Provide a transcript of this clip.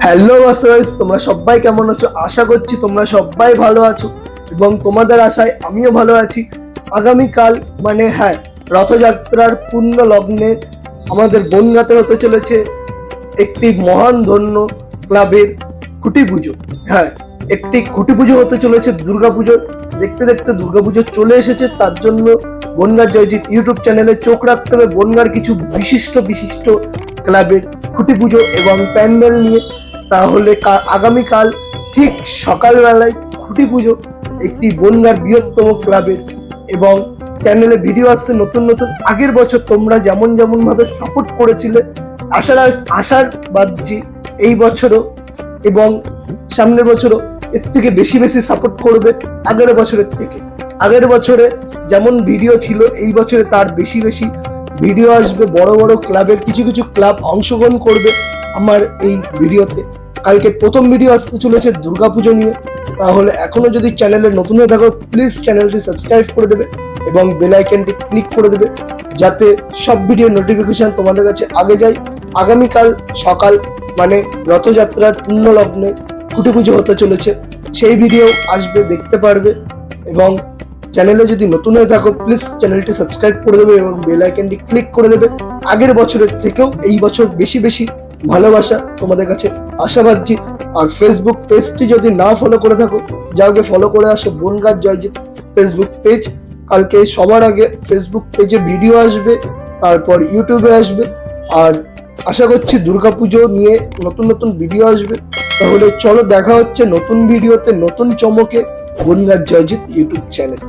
Hello guys, তোমরা সবাই কেমন আছো? আশা করছি তোমরা সবাই ভালো আছো এবং তোমাদের আশায় আমিও ভালো আছি। আগামীকাল রথযাত্রার পূর্ণ লগ্নে আমাদের বনগাঁতে হতে চলেছে একটি মহান ধন্য ক্লাবের খুঁটি পুজো। একটি খুঁটি পুজো হতে চলেছে দুর্গাপুজো। দেখতে দেখতে দুর্গাপুজো চলে এসেছে, তার জন্য বনগাঁর জয়জিৎ ইউটিউব চ্যানেলে চোখ রাখতে হবে বনগাঁর কিছু বিশিষ্ট বিশিষ্ট ক্লাবের খুঁটি পুজো এবং প্যান্ডেল নিয়ে। তাহলে আগামীকাল ঠিক সকালবেলায় খুঁটি পুজো একটি বনগাঁর বৃহত্তম ক্লাবের, এবং চ্যানেলে ভিডিও আসছে নতুন নতুন। আগের বছর তোমরা যেমন যেমন ভাবে সাপোর্ট করেছিলে, আশার বাদছি এই বছরও এবং সামনের বছরও এর থেকে বেশি বেশি সাপোর্ট করবে আগের বছরের থেকে। আগের বছরে যেমন ভিডিও ছিল এই বছরে তার বেশি বেশি ভিডিও আসবে। বড় বড় ক্লাবের কিছু কিছু ক্লাব অংশগ্রহণ করবে আমার এই ভিডিওতে। কালকে প্রথম ভিডিও আসতে চলেছে দুর্গাপুজো নিয়ে। তাহলে এখনো যদি চ্যানেলে নতুন হয়ে থাকো প্লিজ চ্যানেলটি সাবস্ক্রাইব করে দেবে এবং বেল আইকনটি ক্লিক করে দেবে, যাতে সব ভিডিও নোটিফিকেশন তোমাদের কাছে আগে যায়। আগামীকাল সকাল রথযাত্রার পূর্ণ লগ্নে খুঁটি পুজো হতে চলেছে, সেই ভিডিও আসবে, দেখতে পারবে। এবং চ্যানেলে যদি নতুন হয়ে থাকো প্লিজ চ্যানেলটি সাবস্ক্রাইব করে দেবে এবং বেল আইকনটি ক্লিক করে দেবে। আগের বছরের থেকেও এই বছর বেশি বেশি ভালোবাসা তোমাদের কাছে আশাবাদী। আর ফেসবুক পেজটি যদি না ফলো করে থাকো, যাওকে ফলো করে আসো বনগাঁ জয়জিৎ ফেসবুক পেজ। কালকে সবার আগে ফেসবুক পেজে ভিডিও আসবে, তারপর ইউটিউবে আসবে। আর আশা করছি দুর্গাপুজো নিয়ে নতুন নতুন ভিডিও আসবে। তাহলে চলো দেখা হচ্ছে নতুন ভিডিওতে নতুন চমকে বনগাঁ জয়জিৎ ইউটিউব চ্যানেল।